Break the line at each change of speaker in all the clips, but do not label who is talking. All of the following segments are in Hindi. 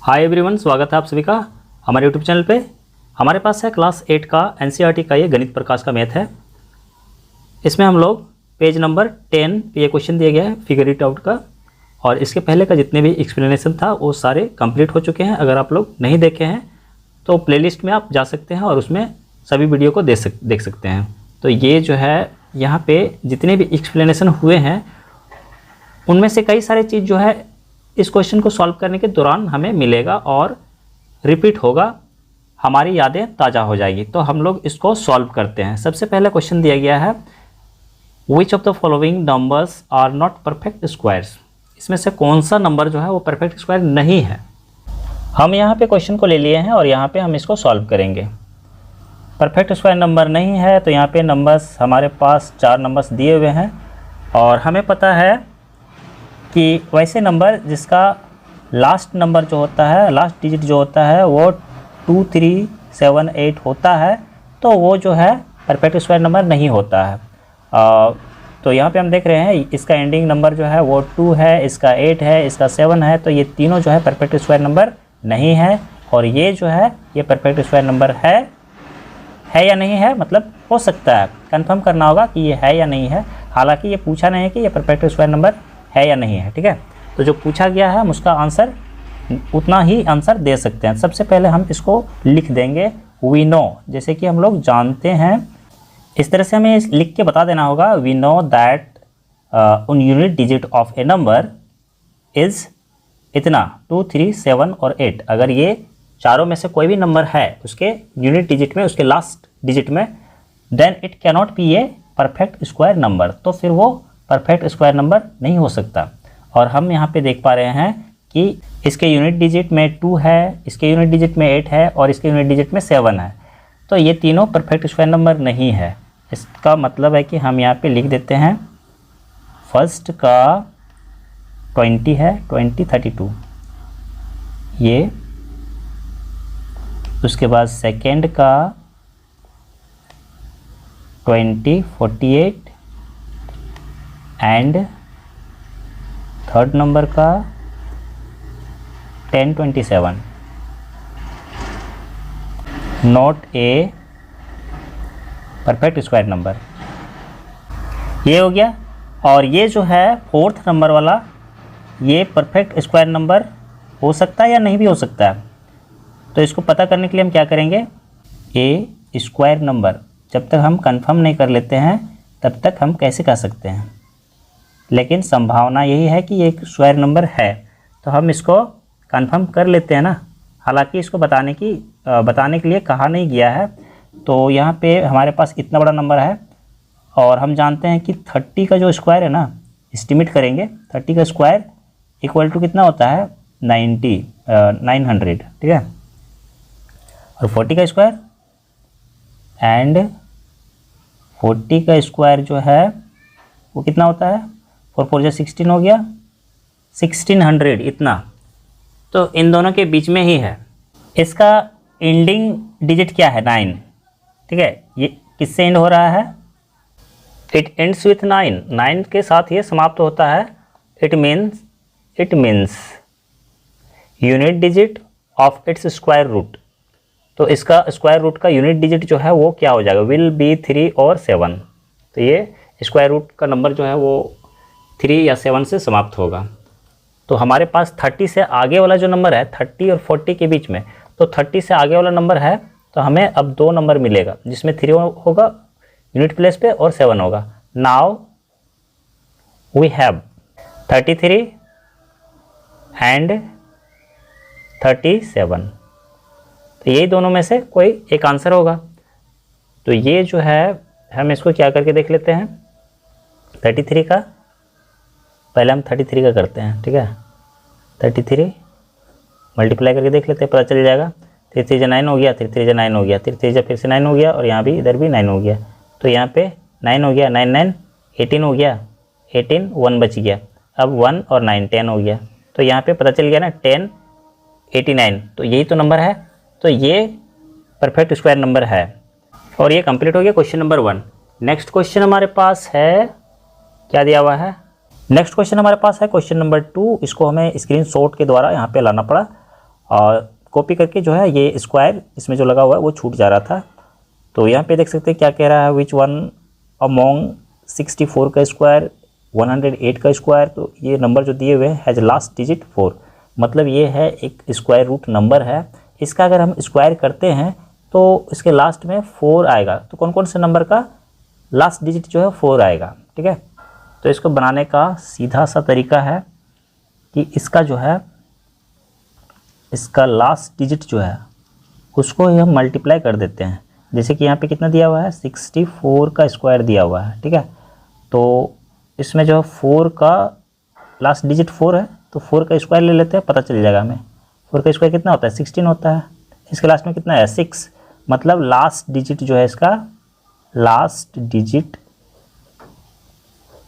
हाय एवरीवन, स्वागत है आप सभी का हमारे यूट्यूब चैनल पे। हमारे पास है क्लास 8 का एनसीईआरटी का ये गणित प्रकाश का मैथ है। इसमें हम लोग पेज नंबर 10 पे ये क्वेश्चन दिया गया है फिगर इट आउट का, और इसके पहले का जितने भी एक्सप्लेनेशन था वो सारे कंप्लीट हो चुके हैं। अगर आप लोग नहीं देखे हैं तो प्लेलिस्ट में आप जा सकते हैं और उसमें सभी वीडियो को देख सकते हैं। तो ये जो है यहाँ पे जितने भी एक्सप्लेनेशन हुए हैं उनमें से कई सारे चीज़ जो है इस क्वेश्चन को सॉल्व करने के दौरान हमें मिलेगा और रिपीट होगा, हमारी यादें ताज़ा हो जाएगी। तो हम लोग इसको सॉल्व करते हैं। सबसे पहले क्वेश्चन दिया गया है which of the following numbers are not perfect squares. इसमें से कौन सा नंबर जो है वो परफेक्ट स्क्वायर नहीं है। हम यहाँ पे क्वेश्चन को ले लिए हैं और यहाँ पे हम इसको सॉल्व करेंगे। परफेक्ट स्क्वायर नंबर नहीं है तो यहाँ पे नंबर्स हमारे पास 4 नंबर्स दिए हुए हैं और हमें पता है कि वैसे नंबर जिसका लास्ट नंबर जो होता है, लास्ट डिजिट जो होता है वो 2, 3, 7, 8 होता है तो वो जो है परफेक्ट स्क्वायर नंबर नहीं होता है। तो यहाँ पे हम देख रहे हैं इसका एंडिंग नंबर जो है वो 2 है, इसका 8 है, इसका 7 है, तो ये तीनों जो है परफेक्ट स्क्वायर नंबर नहीं है। और ये जो है ये परफेक्ट स्क्वायर नंबर है या नहीं है, मतलब हो सकता है, कंफर्म करना होगा कि ये है या नहीं है। हालांकि ये पूछा नहीं है कि ये परफेक्ट स्क्वायर नंबर है या नहीं है, ठीक है। तो जो पूछा गया है हम उसका आंसर उतना ही आंसर दे सकते हैं। सबसे पहले हम इसको लिख देंगे वी नो, जैसे कि हम लोग जानते हैं। इस तरह से हमें लिख के बता देना होगा वी नो दैट उन unit digit of A number is इतना 2, 3, 7 और 8। अगर ये चारों में से कोई भी नंबर है उसके यूनिट डिजिट में, उसके लास्ट डिजिट में, then it cannot be a perfect square number. तो फिर वो परफेक्ट स्क्वायर नंबर नहीं हो सकता। और हम यहाँ पे देख पा रहे हैं कि इसके यूनिट डिजिट में 2 है, इसके यूनिट डिजिट में 8 है और इसके यूनिट डिजिट में 7 है। तो ये तीनों परफेक्ट स्क्वायर नंबर नहीं है। इसका मतलब है कि हम यहाँ पे लिख देते हैं फर्स्ट का 20 है, 20, 32 ये, उसके बाद सेकेंड का 20, 48 एंड थर्ड नंबर का 10, 27 not a perfect square number. ये हो गया। और ये जो है फोर्थ नंबर वाला, ये परफेक्ट स्क्वायर नंबर हो सकता है या नहीं भी हो सकता है। तो इसको पता करने के लिए हम क्या करेंगे, ए स्क्वायर नंबर जब तक हम कंफर्म नहीं कर लेते हैं तब तक हम कैसे कह सकते हैं, लेकिन संभावना यही है कि ये एक स्क्वायर नंबर है तो हम इसको कंफर्म कर लेते हैं ना। हालांकि इसको बताने के लिए कहा नहीं गया है। तो यहाँ पे हमारे पास इतना बड़ा नंबर है और हम जानते हैं कि 30 का जो स्क्वायर है ना, एस्टिमेट करेंगे 30 का स्क्वायर इक्वल टू कितना होता है 900, ठीक है। और 40 का स्क्वायर एंड 40 का स्क्वायर जो है वो कितना होता है, 4 4 16 हो गया, 1600 इतना। तो इन दोनों के बीच में ही है। इसका एंडिंग डिजिट क्या है 9, ठीक है। ये किससे एंड हो रहा है, इट एंड्स विथ 9, 9 के साथ ये समाप्त होता है। It means unit digit of its square root. तो इसका स्क्वायर रूट का यूनिट डिजिट जो है वो क्या हो जाएगा, विल बी 3 और 7। तो ये स्क्वायर रूट का नंबर जो है वो 3 या 7 से समाप्त होगा। तो हमारे पास 30 से आगे वाला जो नंबर है 30 और 40 के बीच में, तो 30 से आगे वाला नंबर है तो हमें अब 2 नंबर मिलेगा जिसमें 3 होगा यूनिट प्लेस पे और 7 होगा। Now we have 33 and 37। तो यही दोनों में से कोई एक आंसर होगा। तो ये जो है हम इसको क्या करके देख लेते हैं, 33 का पहले हम 33 का करते हैं, ठीक है। 33 मल्टीप्लाई करके देख लेते हैं, पता चल जाएगा। 3 3 9 हो गया, 3 3 9 हो गया, 3 3 फिर से 9 हो गया और यहाँ भी इधर भी 9 हो गया। तो यहाँ पे 9 हो गया, 9 9 18 हो गया, 18 1 बच गया। अब 1 और 9 10 हो गया। तो यहाँ पे पता चल गया ना 10 89। तो यही तो नंबर है। तो ये परफेक्ट स्क्वायर नंबर है और ये कंप्लीट हो गया क्वेश्चन नंबर 1। नेक्स्ट क्वेश्चन हमारे पास है, क्या दिया हुआ है, नेक्स्ट क्वेश्चन हमारे पास है क्वेश्चन नंबर 2। इसको हमें स्क्रीनशॉट के द्वारा यहाँ पे लाना पड़ा और कॉपी करके जो है ये स्क्वायर इसमें जो लगा हुआ है वो छूट जा रहा था। तो यहाँ पे देख सकते हैं क्या कह रहा है, विच वन अमोंग 64 का स्क्वायर 108 का स्क्वायर। तो ये नंबर जो दिए हुए हैं हैज़ लास्ट डिजिट 4, मतलब ये है एक स्क्वायर रूट नंबर है। इसका अगर हम स्क्वायर करते हैं तो इसके लास्ट में 4 आएगा। तो कौन कौन से नंबर का लास्ट डिजिट जो है 4 आएगा, ठीक है। तो इसको बनाने का सीधा सा तरीका है कि इसका जो है इसका लास्ट डिजिट जो है उसको ही हम मल्टीप्लाई कर देते हैं। जैसे कि यहाँ पे कितना दिया हुआ है, 64 का स्क्वायर दिया हुआ है, ठीक है। तो इसमें जो है 4 का लास्ट डिजिट 4 है, तो 4 का स्क्वायर ले लेते हैं, पता चल जाएगा हमें। 4 का स्क्वायर कितना होता है, 16 होता है। इसके लास्ट में कितना है, 6, मतलब लास्ट डिजिट जो है इसका लास्ट डिजिट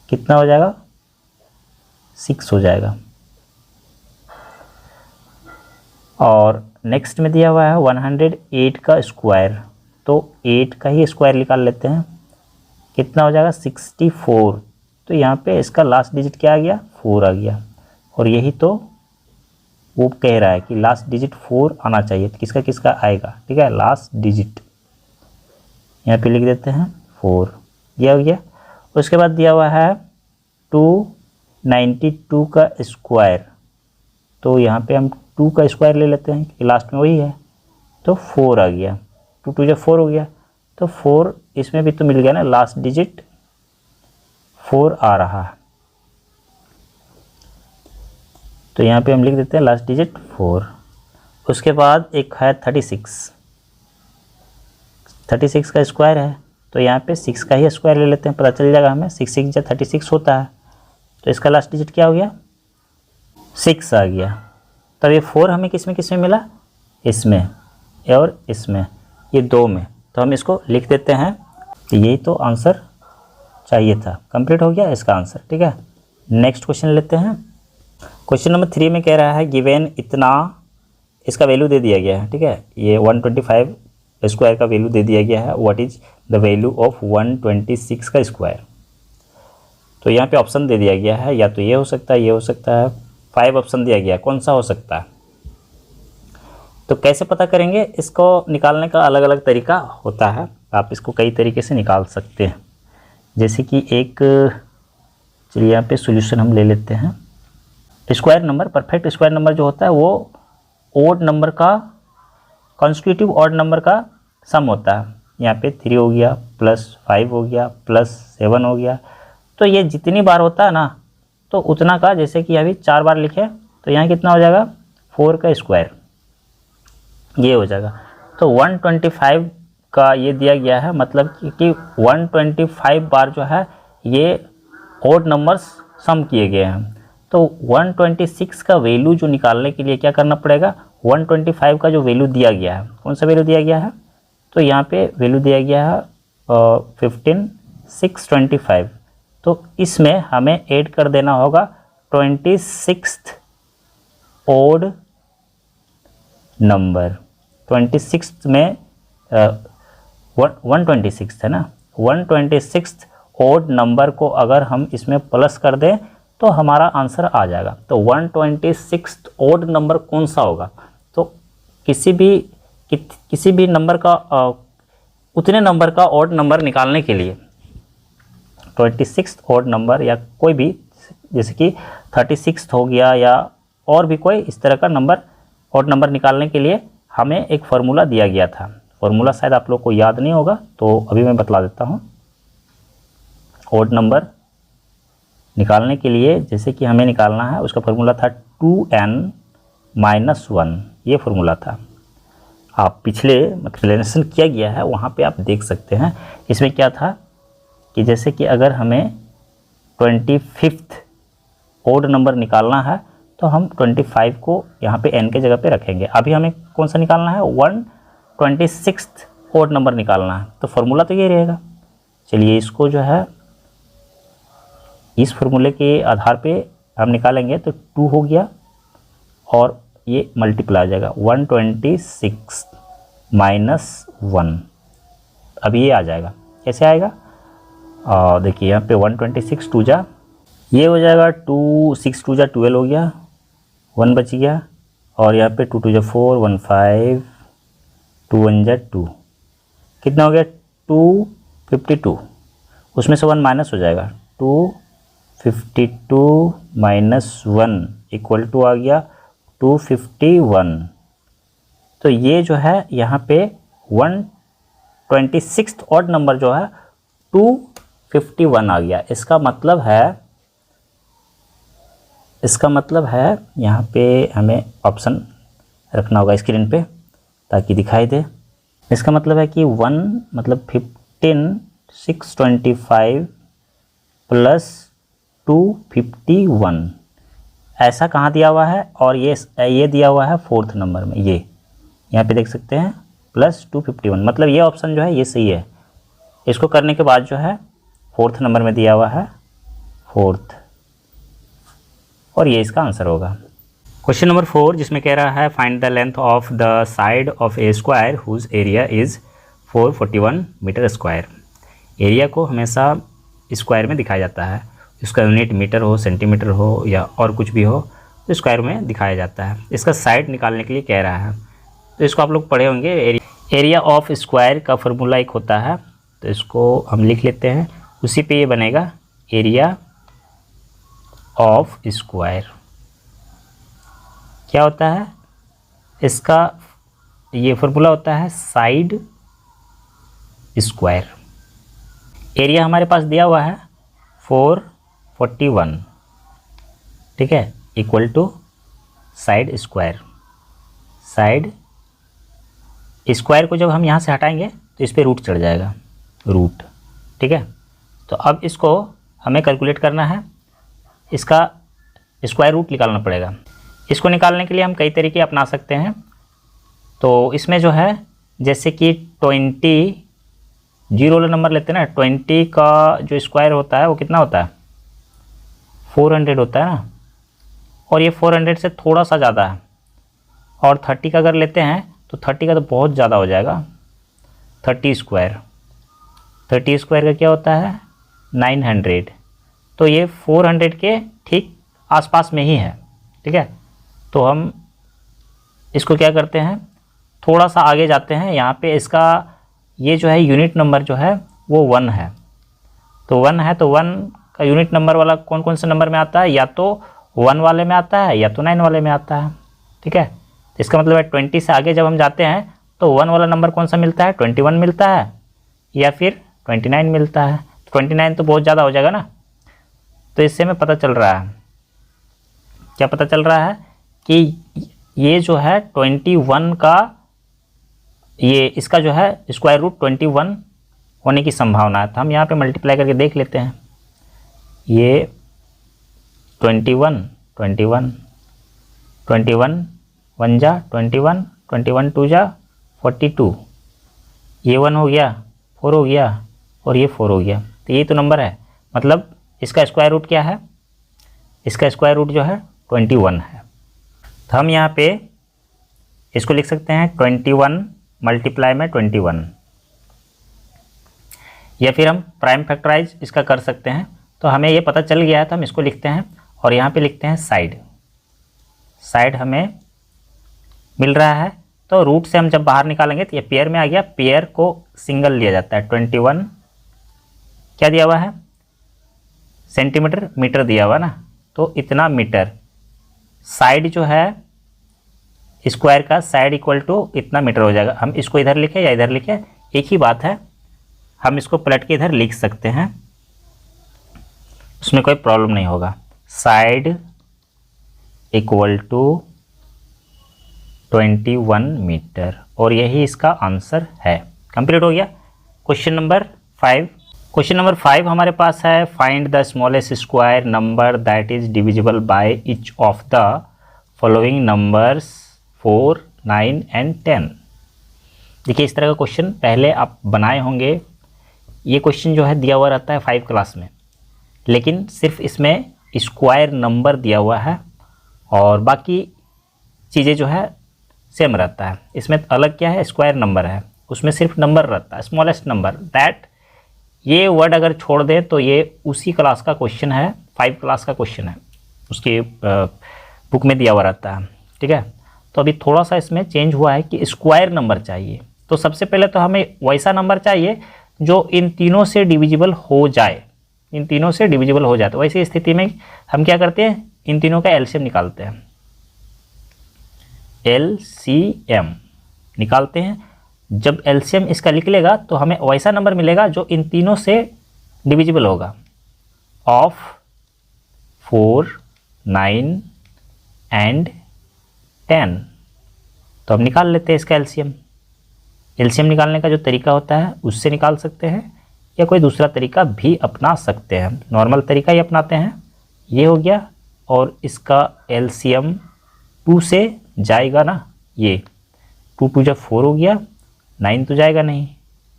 कितना हो जाएगा, 6 हो जाएगा। और नेक्स्ट में दिया हुआ है 108 का स्क्वायर, तो 8 का ही स्क्वायर निकाल लेते हैं, कितना हो जाएगा 64। तो यहाँ पे इसका लास्ट डिजिट क्या आ गया, 4 आ गया। और यही तो वो कह रहा है कि लास्ट डिजिट 4 आना चाहिए। तो किसका किसका आएगा, ठीक है, लास्ट डिजिट यहाँ पे लिख देते हैं 4, ये हो गया। उसके बाद दिया हुआ है 292 का स्क्वायर, तो यहाँ पे हम 2 का स्क्वायर ले लेते हैं कि लास्ट में वही है, तो 4 आ गया। 2 2 जो 4 हो गया, तो 4 इसमें भी तो मिल गया ना, लास्ट डिजिट 4 आ रहा है। तो यहाँ पे हम लिख देते हैं लास्ट डिजिट 4। उसके बाद एक है 36 का स्क्वायर है, तो यहाँ पे 6 का ही स्क्वायर ले लेते हैं, पता चल जाएगा हमें। 6 6 जब 36 होता है, तो इसका लास्ट डिजिट क्या हो गया, 6 आ गया। तब ये 4 हमें किस में मिला, इसमें और इसमें, ये 2 में। तो हम इसको लिख देते हैं कि यही तो आंसर चाहिए था। कंप्लीट हो गया इसका आंसर, ठीक है। नेक्स्ट क्वेश्चन लेते हैं। क्वेश्चन नंबर 3 में कह रहा है गिवन इतना, इसका वैल्यू दे दिया गया है, ठीक है। ये 125 स्क्वायर का वैल्यू दे दिया गया है। What is the value of 126 का स्क्वायर। तो यहाँ पे ऑप्शन दे दिया गया है, या तो ये हो सकता है, ये हो सकता है, 5 ऑप्शन दिया गया है, कौन सा हो सकता है। तो कैसे पता करेंगे, इसको निकालने का अलग अलग तरीका होता है, आप इसको कई तरीके से निकाल सकते हैं। जैसे कि एक, चलिए यहाँ पे सॉल्यूशन हम ले लेते हैं। Square number, perfect square number जो होता है वो ओड नंबर का, कॉन्स्टिट्यूटिव ऑड नंबर का सम होता है। यहाँ पे 3 हो गया, +5 हो गया, +7 हो गया। तो ये जितनी बार होता है ना, तो उतना का, जैसे कि अभी 4 बार लिखे, तो यहाँ कितना हो जाएगा, 4 का स्क्वायर, ये हो जाएगा। तो 125 का ये दिया गया है, मतलब कि 125 बार जो है ये ऑड नंबर्स सम किए गए हैं। तो 126 का वैल्यू जो निकालने के लिए क्या करना पड़ेगा, 125 का जो वैल्यू दिया गया है, कौन सा वैल्यू दिया गया है, तो यहाँ पे वैल्यू दिया गया है 15625। तो इसमें हमें ऐड कर देना होगा 26th ऑड नंबर। 26th में 126 है ना, 126th ऑड नंबर को अगर हम इसमें प्लस कर दें तो हमारा आंसर आ जाएगा। तो 126th ऑड नंबर कौन सा होगा, तो किसी भी नंबर का उतने नंबर का ऑड नंबर निकालने के लिए 26th ऑड नंबर, या कोई भी, जैसे कि 36 हो गया, या और भी कोई इस तरह का नंबर, ऑड नंबर निकालने के लिए हमें एक फार्मूला दिया गया था। फार्मूला शायद आप लोग को याद नहीं होगा, तो अभी मैं बतला देता हूँ। ऑड नंबर निकालने के लिए, जैसे कि हमें निकालना है, उसका फार्मूला था 2n-1, ये फार्मूला था। आप पिछले एक्सप्लेनेशन किया गया है, वहाँ पे आप देख सकते हैं। इसमें क्या था कि जैसे कि अगर हमें 25th ऑड नंबर निकालना है, तो हम 25 को यहाँ पे n के जगह पे रखेंगे। अभी हमें कौन सा निकालना है, 126th ऑड नंबर निकालना है, तो फार्मूला तो ये रहेगा। चलिए इसको जो है इस फार्मूले के आधार पे हम निकालेंगे, तो 2 हो गया और ये मल्टीप्लाई आ जाएगा, 126 - 1, अब ये आ जाएगा। कैसे आएगा, देखिए यहाँ पे 126 2 जा, ये हो जाएगा 2 6 2 जा 12 हो गया, 1 बच गया, और यहाँ पे 2 2 जा 4, 1 5, 2 1 जा 2, कितना हो गया 252। उसमें से 1 माइनस हो जाएगा, 252 माइनस 1 इक्वल टू आ गया 251। तो ये जो है यहाँ पे 126th ऑड नंबर जो है 251 आ गया। इसका मतलब है यहाँ पे हमें ऑप्शन रखना होगा स्क्रीन पे ताकि दिखाई दे। इसका मतलब है कि 1 मतलब 15 625 प्लस 251 ऐसा कहाँ दिया हुआ है, और ये दिया हुआ है 4th नंबर में, ये यहाँ पे देख सकते हैं प्लस 251, मतलब ये ऑप्शन जो है ये सही है। इसको करने के बाद जो है 4th नंबर में दिया हुआ है 4th, और ये इसका आंसर होगा। क्वेश्चन नंबर 4 जिसमें कह रहा है find the length of the side of a square whose area is 441 meter square. Area को हमेशा स्क्वायर में दिखाया जाता है, इसका यूनिट मीटर हो, सेंटीमीटर हो या और कुछ भी हो तो स्क्वायर में दिखाया जाता है। इसका साइड निकालने के लिए कह रहा है, तो इसको आप लोग पढ़े होंगे। एरिया ऑफ स्क्वायर का फार्मूला एक होता है, तो इसको हम लिख लेते हैं, उसी पे ये बनेगा एरिया ऑफ स्क्वायर। क्या होता है इसका, ये फार्मूला होता है साइड स्क्वायर। एरिया हमारे पास दिया हुआ है 441, ठीक है, equal to side square. Side square को जब हम यहाँ से हटाएंगे तो इस पर रूट चढ़ जाएगा, रूट, ठीक है। तो अब इसको हमें कैलकुलेट करना है, इसका स्क्वायर रूट निकालना पड़ेगा। इसको निकालने के लिए हम कई तरीके अपना सकते हैं। तो इसमें जो है जैसे कि 20 जीरो वाला नंबर लेते हैं ना, 20 का जो स्क्वायर होता है वो कितना होता है 400 होता है ना, और ये 400 से थोड़ा सा ज़्यादा है। और 30 का अगर लेते हैं तो 30 का तो बहुत ज़्यादा हो जाएगा, 30 स्क्वायर। 30 स्क्वायर का क्या होता है 900, तो ये 400 के ठीक आसपास में ही है, ठीक है। तो हम इसको क्या करते हैं, थोड़ा सा आगे जाते हैं। यहाँ पे इसका ये जो है यूनिट नंबर जो है वो 1 है, तो 1 है, तो 1 का यूनिट नंबर वाला कौन कौन से नंबर में आता है, या तो 1 वाले में आता है या तो 9 वाले में आता है, ठीक है। इसका मतलब है 20 से आगे जब हम जाते हैं तो 1 वाला नंबर कौन सा मिलता है 21 मिलता है या फिर 29 मिलता है। 29 तो बहुत ज़्यादा हो जाएगा ना, तो इससे हमें पता चल रहा है, क्या पता चल रहा है कि ये जो है 21 का, ये इसका जो है स्क्वायर रूट 21 होने की संभावना है। तो हम यहाँ पे मल्टीप्लाई करके देख लेते हैं, ये 21 21 21 1 जा 21, 21 2 जा 42, ये 1 हो गया, 4 हो गया और ये 4 हो गया। तो ये तो नंबर है, मतलब इसका स्क्वायर रूट क्या है, इसका स्क्वायर रूट जो है 21 है। तो हम यहाँ पे इसको लिख सकते हैं 21 मल्टीप्लाई में 21, या फिर हम प्राइम फैक्टराइज इसका कर सकते हैं। तो हमें ये पता चल गया है, तो हम इसको लिखते हैं और यहाँ पे लिखते हैं साइड। साइड हमें मिल रहा है, तो रूट से हम जब बाहर निकालेंगे तो ये पेयर में आ गया, पेयर को सिंगल लिया जाता है। 21 क्या दिया हुआ है सेंटीमीटर, मीटर दिया हुआ ना, तो इतना मीटर। साइड जो है स्क्वायर का साइड इक्वल टू इतना मीटर हो जाएगा। हम इसको इधर लिखें या इधर लिखें एक ही बात है, हम इसको पलट के इधर लिख सकते हैं, उसमें कोई प्रॉब्लम नहीं होगा। साइड इक्वल टू 21 मीटर, और यही इसका आंसर है। कंप्लीट हो गया। Question number 5। क्वेश्चन नंबर 5 हमारे पास है find the smallest square number that is divisible by each of the following numbers 4, 9 and 10। देखिए इस तरह का क्वेश्चन पहले आप बनाए होंगे। ये क्वेश्चन जो है दिया हुआ रहता है 5 क्लास में, लेकिन सिर्फ इसमें स्क्वायर नंबर दिया हुआ है और बाकी चीज़ें जो है सेम रहता है। इसमें अलग क्या है, स्क्वायर नंबर है, उसमें सिर्फ नंबर रहता है, स्मॉलेस्ट नंबर दैट। ये वर्ड अगर छोड़ दें तो ये उसी क्लास का क्वेश्चन है, 5 क्लास का क्वेश्चन है, उसके बुक में दिया हुआ रहता है, ठीक है। तो अभी थोड़ा सा इसमें चेंज हुआ है कि स्क्वायर नंबर चाहिए। तो सबसे पहले तो हमें वैसा नंबर चाहिए जो इन तीनों से डिविजिबल हो जाए, इन तीनों से डिविजिबल हो जाए। तो वैसी स्थिति में हम क्या करते हैं, इन तीनों का एलसीएम निकालते हैं, एलसीएम निकालते हैं। जब एलसीएम इसका निकलेगा तो हमें वैसा नंबर मिलेगा जो इन तीनों से डिविजिबल होगा, ऑफ 4, 9 एंड 10। तो हम निकाल लेते हैं इसका एलसीएम। एलसीएम निकालने का जो तरीका होता है उससे निकाल सकते हैं या कोई दूसरा तरीका भी अपना सकते हैं। नॉर्मल तरीका ही अपनाते हैं। ये हो गया और इसका एलसीएम 2 से जाएगा ना, ये 2 2 जा 4 हो गया, 9 तो जाएगा नहीं,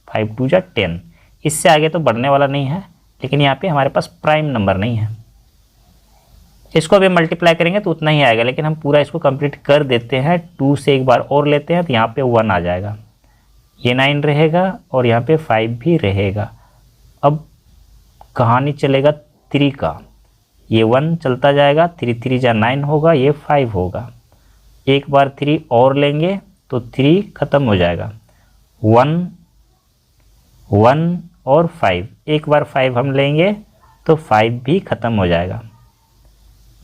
5 2 जा 10। इससे आगे तो बढ़ने वाला नहीं है, लेकिन यहाँ पे हमारे पास प्राइम नंबर नहीं है। इसको अभी मल्टीप्लाई करेंगे तो उतना ही आएगा, लेकिन हम पूरा इसको कंप्लीट कर देते हैं। 2 से एक बार और लेते हैं तो यहाँ पे 1 आ जाएगा, ये 9 रहेगा और यहाँ पे 5 भी रहेगा। अब कहानी चलेगा 3 का, ये 1 चलता जाएगा, 3 3 जा 9 होगा, ये 5 होगा। एक बार 3 और लेंगे तो 3 ख़त्म हो जाएगा, 1 1 और 5। एक बार 5 हम लेंगे तो 5 भी ख़त्म हो जाएगा,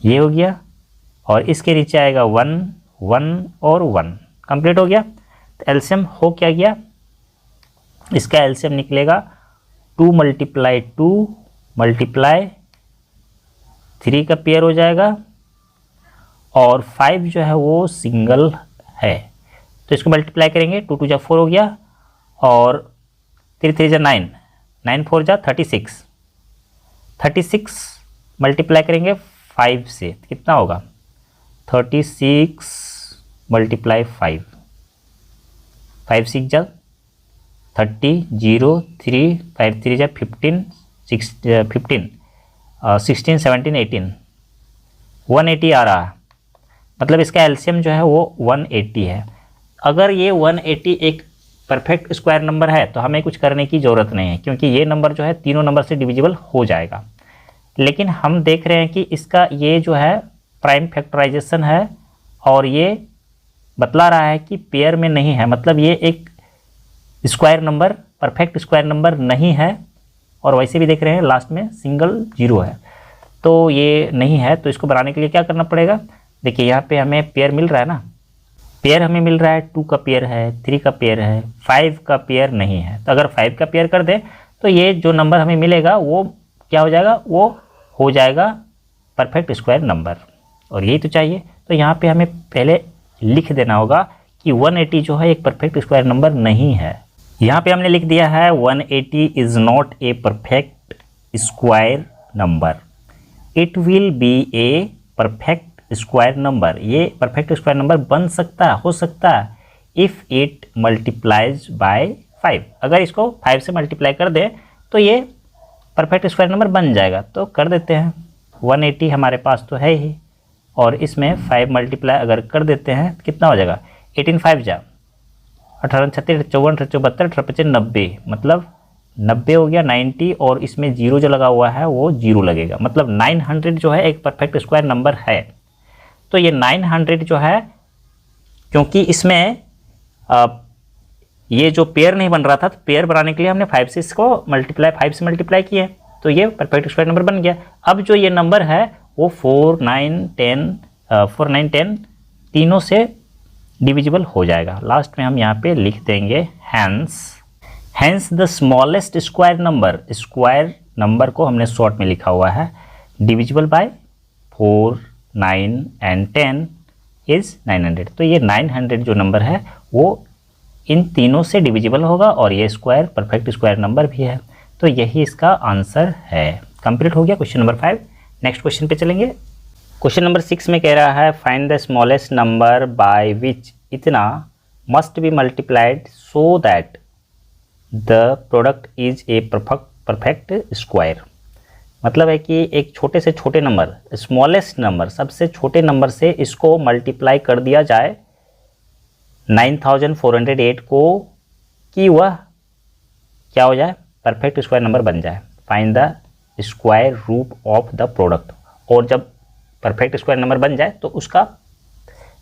ये हो गया। और इसके नीचे आएगा 1 1 और 1, कंप्लीट हो गया। तो एलसीएम हो क्या गया, इसका एलसीएम निकलेगा 2 × 2 × 3 का पेयर हो जाएगा, और 5 जो है वो सिंगल है। तो इसको मल्टीप्लाई करेंगे, 2 2 जा 4 हो गया, और 3 3 जा 9, 9 4 जा 36, 36 मल्टीप्लाई करेंगे 5 से, कितना होगा 36 × 5, 5 6 जा 30, 0 3, 5 3 जा 15, 16 17 18, 180 आ रहा है। मतलब इसका एलसीएम जो है वो 180 है। अगर ये 180 एक परफेक्ट स्क्वायर नंबर है तो हमें कुछ करने की ज़रूरत नहीं है, क्योंकि ये नंबर जो है तीनों नंबर से डिविजिबल हो जाएगा। लेकिन हम देख रहे हैं कि इसका ये जो है प्राइम फैक्टराइजेशन है, और ये बतला रहा है कि पेयर में नहीं है, मतलब ये एक square number, perfect square number नहीं है। और वैसे भी देख रहे हैं लास्ट में सिंगल 0 है, तो ये नहीं है। तो इसको बनाने के लिए क्या करना पड़ेगा, देखिए यहाँ पे हमें पेयर मिल रहा है ना, पेयर हमें मिल रहा है 2 का पेयर है, 3 का पेयर है, 5 का पेयर नहीं है। तो अगर 5 का पेयर कर दें तो ये जो नंबर हमें मिलेगा वो क्या हो जाएगा, वो हो जाएगा परफेक्ट स्क्वायर नंबर, और यही तो चाहिए। तो यहाँ पे हमें पहले लिख देना होगा कि 180 जो है एक परफेक्ट स्क्वायर नंबर नहीं है। यहाँ पे हमने लिख दिया है 180 is not a perfect square number, it will be a perfect square number. ये परफेक्ट स्क्वायर नंबर बन सकता है, हो सकता है, इफ़ इट मल्टीप्लाइज बाय 5। अगर इसको 5 से मल्टीप्लाई कर दें तो ये परफेक्ट स्क्वायर नंबर बन जाएगा। तो कर देते हैं, 180 हमारे पास तो है ही, और इसमें 5 मल्टीप्लाई अगर कर देते हैं तो कितना हो जाएगा, 18 5 जा 18 36 54 72 55 90, मतलब 90 हो गया, 90, और इसमें 0 जो लगा हुआ है वो 0 लगेगा, मतलब 900 जो है एक परफेक्ट स्क्वायर नंबर है। तो ये 900 जो है, क्योंकि इसमें ये जो पेयर नहीं बन रहा था, तो पेयर बनाने के लिए हमने 5 से इसको मल्टीप्लाई 5 से मल्टीप्लाई किए, तो ये परफेक्ट स्क्वायर नंबर बन गया। अब जो ये नंबर है वो 4 9 10 तीनों से डिविजिबल हो जाएगा। लास्ट में हम यहाँ पे लिख देंगे hence the smallest square number, square number को हमने शॉर्ट में लिखा हुआ है, डिविजिबल बाय 4 9 एंड 10 इज़ 900। तो ये 900 जो नंबर है वो इन तीनों से डिविजिबल होगा, और ये स्क्वायर परफेक्ट स्क्वायर नंबर भी है। तो यही इसका आंसर है। कंप्लीट हो गया क्वेश्चन नंबर 5। नेक्स्ट क्वेश्चन पे चलेंगे। क्वेश्चन नंबर 6 में कह रहा है find the smallest number by which इतना must be multiplied so that the product is a perfect square. मतलब है कि एक छोटे से छोटे नंबर, स्मॉलेस्ट नंबर, सबसे छोटे नंबर से इसको मल्टीप्लाई कर दिया जाए 9408 को, कि वह क्या हो जाए, परफेक्ट स्क्वायर नंबर बन जाए। Find the square root of the product. और जब परफेक्ट स्क्वायर नंबर बन जाए तो उसका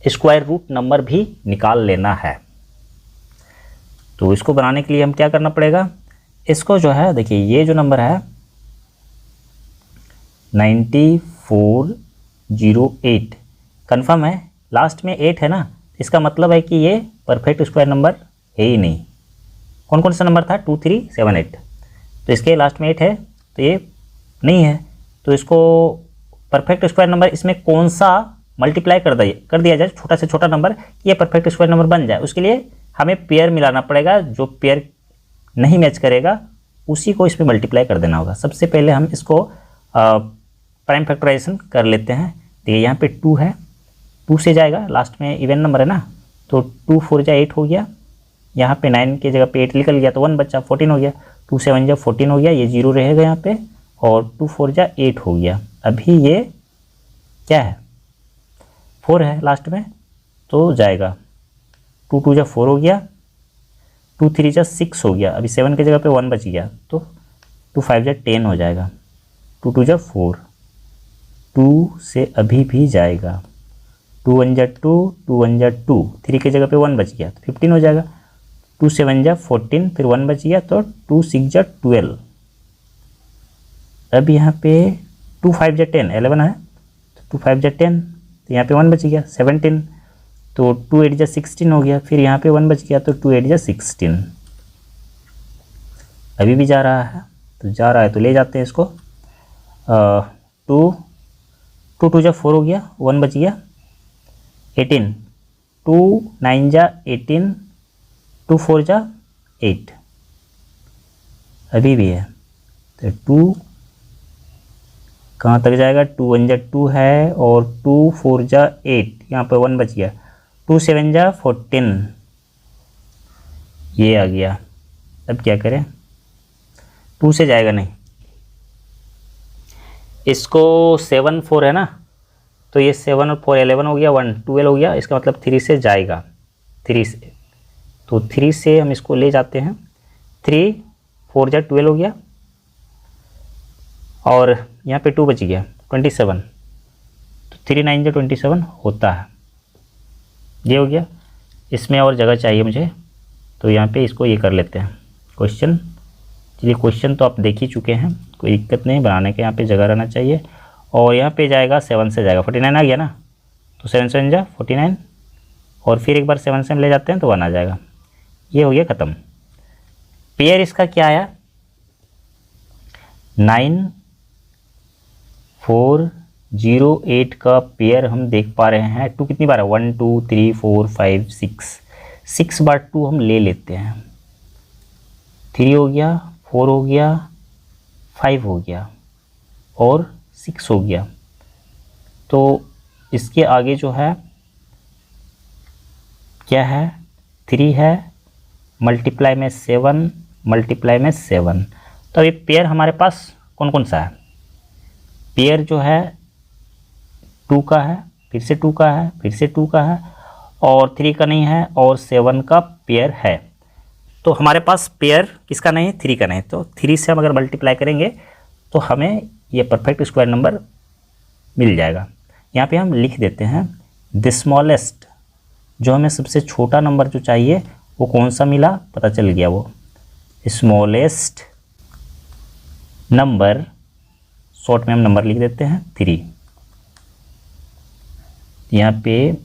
स्क्वायर रूट नंबर भी निकाल लेना है। तो इसको बनाने के लिए हम क्या करना पड़ेगा, इसको जो है देखिए ये जो नंबर है 9408 कन्फर्म है, लास्ट में 8 है ना, इसका मतलब है कि ये परफेक्ट स्क्वायर नंबर है ही नहीं। कौन कौन सा नंबर था 2378, तो इसके लास्ट में 8 है तो ये नहीं है। तो इसको परफेक्ट स्क्वायर नंबर इसमें कौन सा मल्टीप्लाई कर दिया जाए छोटा से छोटा नंबर, ये परफेक्ट स्क्वायर नंबर बन जाए। उसके लिए हमें पेयर मिलाना पड़ेगा, जो पेयर नहीं मैच करेगा उसी को इसमें मल्टीप्लाई कर देना होगा। सबसे पहले हम इसको प्राइम फैक्टराइजेशन कर लेते हैं। देखिए यहाँ पे 2 है, 2 से जाएगा, लास्ट में इवन नंबर है ना, तो 2 4 जा 8 हो गया, यहाँ पे 9 की जगह पे 8 निकल गया तो 1 बचा, 14 हो गया, 2 7 जा 14 हो गया, ये 0 रहेगा यहाँ पे, और 2 4 जा 8 हो गया। अभी ये क्या है 4 है लास्ट में तो जाएगा, 2 2 जा 4 हो गया, 2 3 जा 6 हो गया, अभी 7 की जगह पे 1 बच गया तो 2 5 जा 10 हो जाएगा, 2 2 जा 4, 2 से अभी भी जाएगा, 2 1 जा 2, 2 1 जा 2, 3 की जगह पे 1 बच गया तो 15 हो जाएगा, 2 7 जा 14, फिर 1 बच गया तो 2 6 जा 12। अब यहाँ पे 2 5 जा 10 11 है, तो 2 5 जा 10, तो यहाँ पे 1 बच गया 17, तो 2 8 जा 16 हो गया, फिर यहाँ पे 1 बच गया तो 2 8 जा 16। अभी भी जा रहा है, तो जा रहा है तो ले जाते हैं इसको, 2 2 जा 4 हो गया, 1 बच गया 18, 2 9 जा 18, 2 4 जा 8, अभी भी है तो 2 कहाँ तक जाएगा, 2 1 जा 2 है, और 2 4 जा 8, यहाँ पर 1 बच गया, 2 7 जा 14, ये आ गया। अब क्या करें, 2 से जाएगा नहीं, इसको 7 4 है ना, तो ये 7 और 4 11 हो गया, 1 12 हो गया, इसका मतलब 3 से जाएगा, 3 से, तो 3 से हम इसको ले जाते हैं, 3 4 जा 12 हो गया, और यहाँ पे 2 बच गया 27, तो 3 9 जा 27 होता है, ये हो गया। इसमें और जगह चाहिए मुझे, तो यहाँ पे इसको ये कर लेते हैं क्वेश्चन। चलिए क्वेश्चन तो आप देख ही चुके हैं, कोई दिक्कत नहीं, बनाने के यहाँ पे जगह रहना चाहिए, और यहाँ पे जाएगा 7 से जाएगा, 49 आ गया ना, तो 7 7 जा 49, और फिर एक बार 7 से हम ले जाते हैं तो 1 आ जाएगा, ये हो गया ख़त्म। पेयर इसका क्या आया 9408 का पेयर हम देख पा रहे हैं। 2 कितनी बार है, 1 2 3 4 5 6 बार 2 हम ले लेते हैं, 3 हो गया, 4 हो गया, 5 हो गया, और 6 हो गया। तो इसके आगे जो है क्या है, 3 है, मल्टीप्लाई में 7, मल्टीप्लाई में 7। तो ये पेयर हमारे पास कौन कौन सा है, पेयर जो है 2 का है, फिर से 2 का है, फिर से 2 का है, और 3 का नहीं है, और 7 का पेयर है। तो हमारे पास पेयर किसका नहीं है, 3 का नहीं, तो 3 से हम अगर मल्टीप्लाई करेंगे तो हमें ये परफेक्ट स्क्वायर नंबर मिल जाएगा। यहाँ पे हम लिख देते हैं द स्मॉलेस्ट, जो हमें सबसे छोटा नंबर जो चाहिए वो कौन सा मिला पता चल गया, वो स्मॉलेस्ट नंबर, शॉर्ट में हम नंबर लिख देते हैं 3, यहाँ पे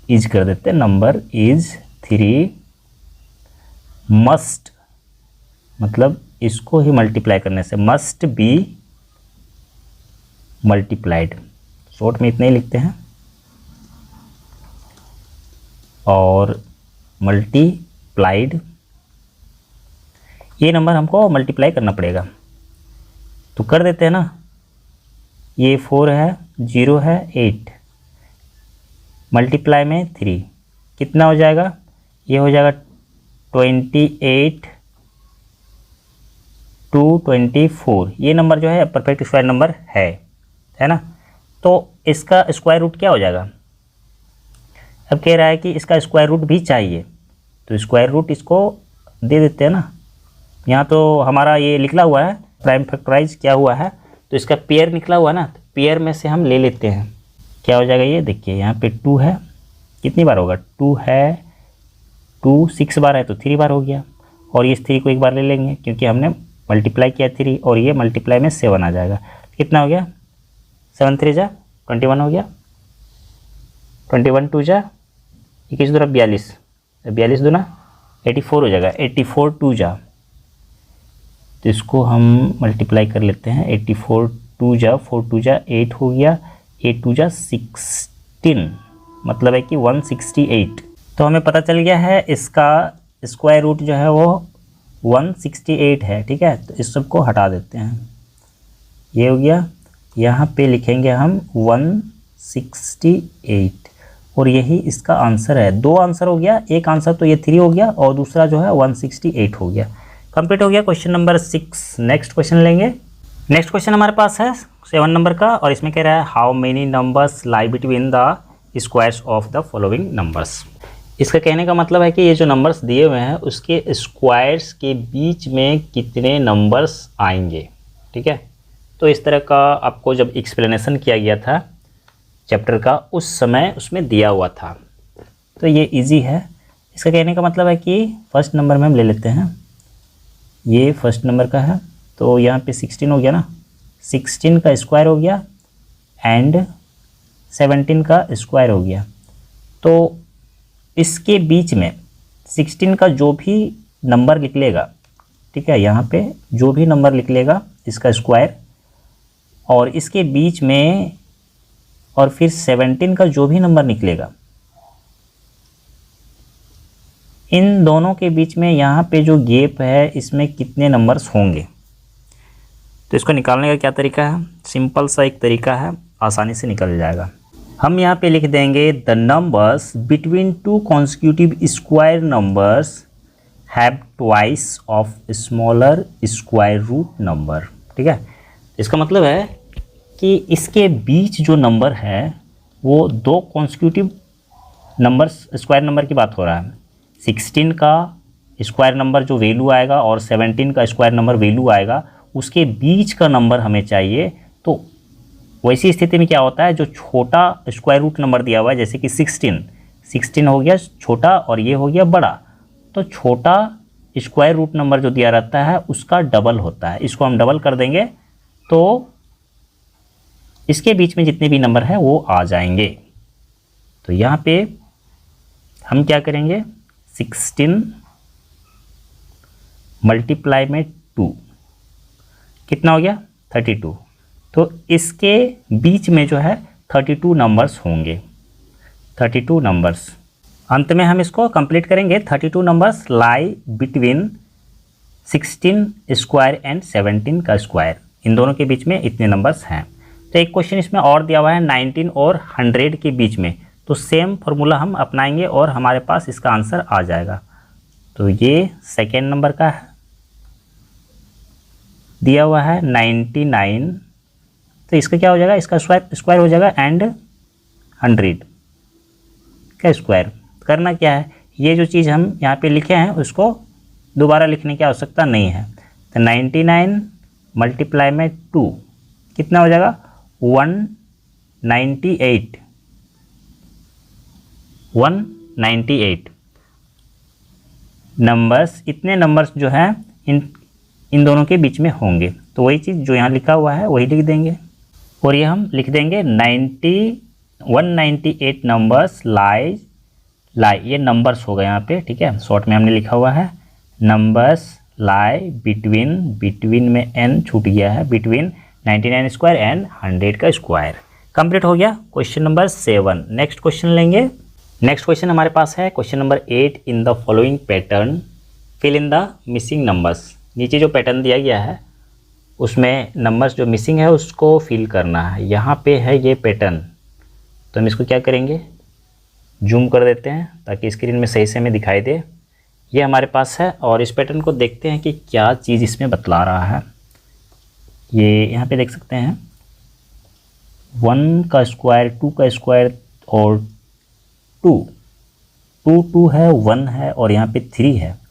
इज कर देते हैं, नंबर इज 3 मस्ट, मतलब इसको ही मल्टीप्लाई करने से मस्ट बी मल्टीप्लाइड, शॉर्ट में इतने ही लिखते हैं, और मल्टीप्लाइड, ये नंबर हमको मल्टीप्लाई करना पड़ेगा, तो कर देते हैं ना। ये 4 है, 0 है, 8, मल्टीप्लाई में 3 कितना हो जाएगा, ये हो जाएगा 28 2 24। ये नंबर जो है परफेक्ट स्क्वायर नंबर है ना। तो इसका स्क्वायर रूट क्या हो जाएगा, अब कह रहा है कि इसका स्क्वायर रूट भी चाहिए, तो स्क्वायर रूट इसको दे देते हैं ना। यहाँ तो हमारा ये निकला हुआ है प्राइम फैक्टराइज क्या हुआ है, तो इसका पेयर निकला हुआ है ना, तो पेयर में से हम ले लेते हैं, क्या हो जाएगा ये देखिए, यहाँ पे 2 है, कितनी बार होगा, 2 है, 2 6 बार है तो 3 बार हो गया। और इस 3 को एक बार ले लेंगे क्योंकि हमने मल्टीप्लाई किया 3, और ये मल्टीप्लाई में 7 आ जाएगा। कितना हो गया, 7 3 जा 21 हो गया, 21 2 जा 21 दूना 42, 42 दूना 84 हो जाएगा, 84 2 जा। तो इसको हम मल्टीप्लाई कर लेते हैं, 84 2 जा 4 2 जा 8 हो गया, 8 2 जा 16, मतलब है कि 168। तो हमें पता चल गया है इसका स्क्वायर रूट जो है वो 168 है। ठीक है, तो इस सब को हटा देते हैं, ये हो गया। यहाँ पे लिखेंगे हम 168 और यही इसका आंसर है। 2 आंसर हो गया, एक आंसर तो ये 3 हो गया और दूसरा जो है 168 हो गया। कंप्लीट हो गया क्वेश्चन नंबर 6। नेक्स्ट क्वेश्चन लेंगे। नेक्स्ट क्वेश्चन हमारे पास है 7 नंबर का और इसमें कह रहा है how many numbers lie between the squares of the following numbers. इसका कहने का मतलब है कि ये जो नंबर्स दिए हुए हैं उसके स्क्वायर्स के बीच में कितने नंबर्स आएंगे। ठीक है, तो इस तरह का आपको जब एक्सप्लेनेशन किया गया था चैप्टर का उस समय उसमें दिया हुआ था, तो ये इजी है। इसका कहने का मतलब है कि फर्स्ट नंबर में हम ले लेते हैं, ये फर्स्ट नंबर का है तो यहाँ पे 16 हो गया ना, 16 का स्क्वायर हो गया एंड 17 का स्क्वायर हो गया। तो इसके बीच में 16 का जो भी नंबर निकलेगा, ठीक है, यहाँ पे जो भी नंबर निकलेगा इसका स्क्वायर, और इसके बीच में और फिर 17 का जो भी नंबर निकलेगा, इन दोनों के बीच में यहाँ पे जो गैप है इसमें कितने नंबर्स होंगे। तो इसको निकालने का क्या तरीका है, सिंपल सा एक तरीका है, आसानी से निकल जाएगा। हम यहाँ पे लिख देंगे the numbers between 2 consecutive square numbers have twice of smaller square root number. ठीक है, इसका मतलब है कि इसके बीच जो नंबर है वो 2 कॉन्सिक्यूटिव नंबर्स स्क्वायर नंबर की बात हो रहा है। 16 का स्क्वायर नंबर जो वैल्यू आएगा और 17 का स्क्वायर नंबर वैल्यू आएगा, उसके बीच का नंबर हमें चाहिए। तो वैसी स्थिति में क्या होता है, जो छोटा स्क्वायर रूट नंबर दिया हुआ है जैसे कि 16 हो गया छोटा और ये हो गया बड़ा, तो छोटा स्क्वायर रूट नंबर जो दिया रहता है उसका डबल होता है। इसको हम डबल कर देंगे तो इसके बीच में जितने भी नंबर हैं वो आ जाएंगे। तो यहाँ पे हम क्या करेंगे, 16 मल्टीप्लाई में 2 कितना हो गया 32। तो इसके बीच में जो है 32 नंबर्स होंगे, 32 नंबर्स। अंत में हम इसको कंप्लीट करेंगे। 32 numbers lie between 16 square and 17 का स्क्वायर, इन दोनों के बीच में इतने नंबर्स हैं। तो एक क्वेश्चन इसमें और दिया हुआ है 19 और 100 के बीच में, तो सेम फार्मूला हम अपनाएंगे और हमारे पास इसका आंसर आ जाएगा। तो ये सेकेंड नंबर का है, दिया हुआ है 99, तो इसका क्या हो जाएगा, इसका स्क्वायर हो जाएगा एंड 100 का स्क्वायर। करना क्या है, ये जो चीज़ हम यहाँ पे लिखे हैं उसको दोबारा लिखने की आवश्यकता नहीं है। तो 99 मल्टीप्लाई में 2 कितना हो जाएगा 198 नंबर्स, इतने नंबर्स जो हैं इन दोनों के बीच में होंगे। तो वही चीज़ जो यहाँ लिखा हुआ है वही लिख देंगे और ये हम लिख देंगे 198 नंबर्स लाई, ये नंबर्स होगा यहाँ पे। ठीक है, शॉर्ट में हमने लिखा हुआ है नंबर्स लाई बिटवीन में n छूट गया है, बिटवीन 99 स्क्वायर एंड 100 का स्क्वायर। कंप्लीट हो गया क्वेश्चन नंबर 7। नेक्स्ट क्वेश्चन लेंगे। नेक्स्ट क्वेश्चन हमारे पास है question number 8। In the following pattern fill in the missing numbers. नीचे जो पैटर्न दिया गया है उसमें नंबर्स जो मिसिंग है उसको फिल करना है। यहाँ पे है ये पैटर्न, तो हम इसको क्या करेंगे, जूम कर देते हैं ताकि स्क्रीन में सही से हमें दिखाई दे। ये हमारे पास है और इस पैटर्न को देखते हैं कि क्या चीज़ इसमें बतला रहा है। ये यहाँ पे देख सकते हैं 1 का स्क्वायर, 2 का स्क्वायर और 2 है, 1 है और यहाँ पे 3 है।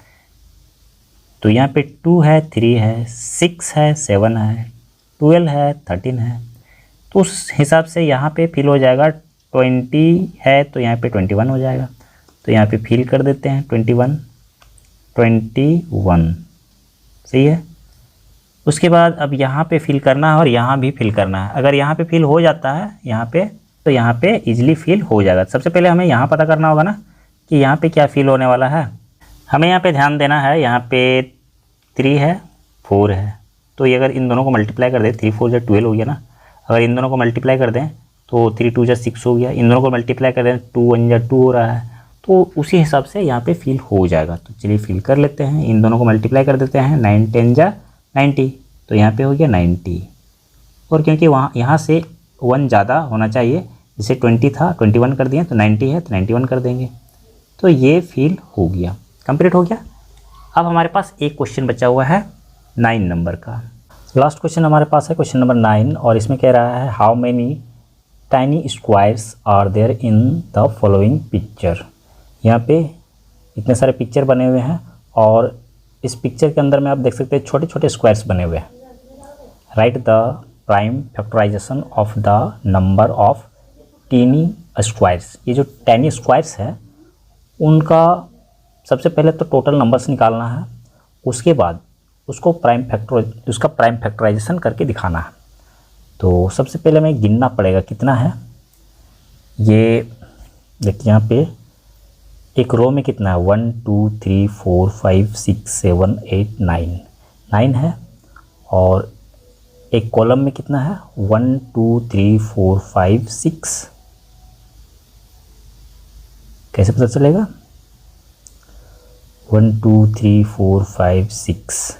तो यहाँ पे 2 है, 3 है, 6 है, 7 है, 12 है, 13 है। तो उस हिसाब से यहाँ पे फिल हो जाएगा 20 है तो यहाँ पे 21 हो जाएगा, तो यहाँ पे फिल कर देते हैं 21 सही है। उसके बाद अब यहाँ पे फिल करना है और यहाँ भी फिल करना है। अगर यहाँ पे फिल हो जाता है यहाँ पे, तो यहाँ पे इजीली फिल हो जाएगा। सबसे पहले हमें यहाँ पता करना होगा ना कि यहाँ पे क्या फिल होने वाला है। हमें यहाँ पे ध्यान देना है, यहाँ पे 3 है 4 है, तो ये अगर इन दोनों को मल्टीप्लाई कर दें 3 4 जो 12 हो गया ना। अगर इन दोनों को मल्टीप्लाई कर दें तो 3 2 6 हो गया। इन दोनों को मल्टीप्लाई कर दें 2 1 2 हो रहा है, तो उसी हिसाब से यहाँ पे फिल हो जाएगा। तो चलिए फिल कर लेते हैं, इन दोनों को मल्टीप्लाई कर देते हैं, 9 10 90, तो यहाँ पे हो गया 90। और क्योंकि यहाँ से 1 ज़्यादा होना चाहिए, जैसे 20 था 21 कर दिए, तो 90 है तो 91 कर देंगे, तो ये फिल हो गया, कंप्लीट हो गया। अब हमारे पास एक क्वेश्चन बचा हुआ है 9 नंबर का। लास्ट क्वेश्चन हमारे पास है क्वेश्चन नंबर 9, और इसमें कह रहा है how many tiny squares are there in the following picture. यहाँ पे इतने सारे पिक्चर बने हुए हैं और इस पिक्चर के अंदर में आप देख सकते हैं छोटे छोटे स्क्वायर्स बने हुए हैं। Write the prime factorization of the number of tiny squares. ये जो टेनी स्क्वायर्स है उनका सबसे पहले तो टोटल नंबर्स निकालना है, उसके बाद उसको उसका प्राइम फैक्टराइजेशन करके दिखाना है। तो सबसे पहले हमें गिनना पड़ेगा कितना है। ये देखिए यहाँ पे एक रो में कितना है 1 2 3 4 5 6 7 8 9 है, और एक कॉलम में कितना है 1 2 3 4 5 6। कैसे पता चलेगा 1 2 3 4 5 6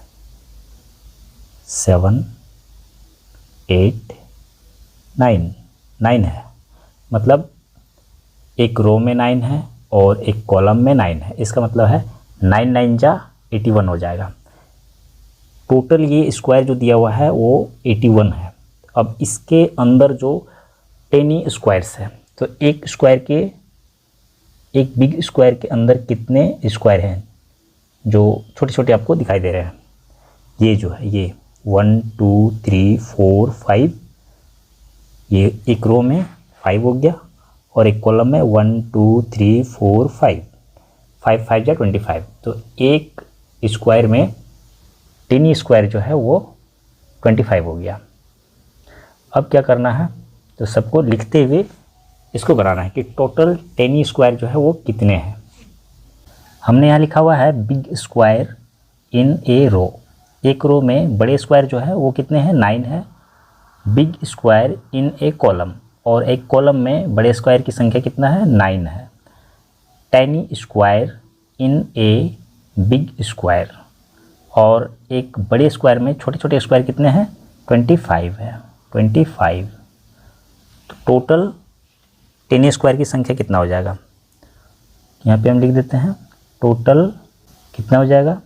7 8 9 है, मतलब एक रो में 9 है और एक कॉलम में 9 है। इसका मतलब है 9 9 जा 81 हो जाएगा। टोटल ये स्क्वायर जो दिया हुआ है वो 81 है। अब इसके अंदर जो टेनी स्क्वायर्स है, तो एक बिग स्क्वायर के अंदर कितने स्क्वायर हैं जो छोटे छोटे आपको दिखाई दे रहे हैं। ये जो है ये 1 2 3 4 5, ये एक रो में 5 हो गया और एक कॉलम में 1 2 3 4 5 5 जा 25। तो एक स्क्वायर में टेनी स्क्वायर जो है वो 25 हो गया। अब क्या करना है, तो सबको लिखते हुए इसको बनाना है कि टोटल टेनी स्क्वायर जो है वो कितने हैं। हमने यहाँ लिखा हुआ है बिग स्क्वायर इन ए रो। एक रो में बड़े स्क्वायर जो है वो कितने हैं 9 है। Big square in A column, और एक कॉलम में बड़े स्क्वायर की संख्या कितना है 9 है। Tiny square in a big square, और एक बड़े स्क्वायर में छोटे छोटे स्क्वायर कितने हैं 25 है 25। तो टोटल टेनी स्क्वायर की संख्या कितना हो जाएगा, यहाँ पे हम लिख देते हैं टोटल कितना हो जाएगा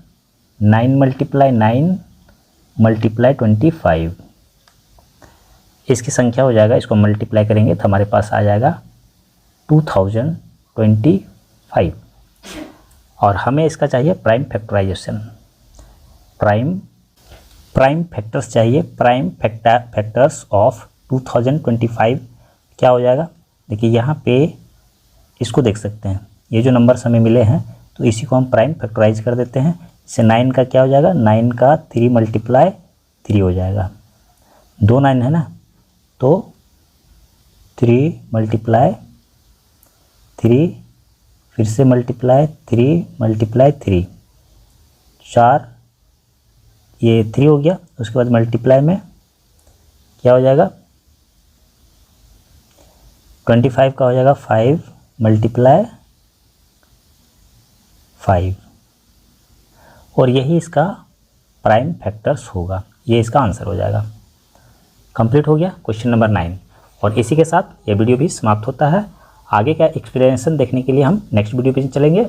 9 × 9 × 25। इसकी संख्या हो जाएगा, इसको मल्टीप्लाई करेंगे तो हमारे पास आ जाएगा 2025। और हमें इसका चाहिए प्राइम फैक्टराइजेशन। प्राइम फैक्टर्स चाहिए। प्राइम फैक्टर्स ऑफ 2025 क्या हो जाएगा, देखिए यहाँ पे इसको देख सकते हैं, ये जो नंबर्स हमें मिले हैं तो इसी को हम प्राइम फैक्टराइज कर देते हैं। इससे 9 का क्या हो जाएगा 9 का 3 × 3 हो जाएगा, 2 9 है ना, तो 3 × 3 फिर से मल्टीप्लाई 3 × 3 4, ये 3 हो गया। उसके बाद मल्टीप्लाई में क्या हो जाएगा 25 का हो जाएगा 5 × 5, और यही इसका प्राइम फैक्टर्स होगा। ये इसका आंसर हो जाएगा। कंप्लीट हो गया क्वेश्चन नंबर 9। और इसी के साथ ये वीडियो भी समाप्त होता है। आगे का एक्सप्लेनेशन देखने के लिए हम नेक्स्ट वीडियो पे चलेंगे।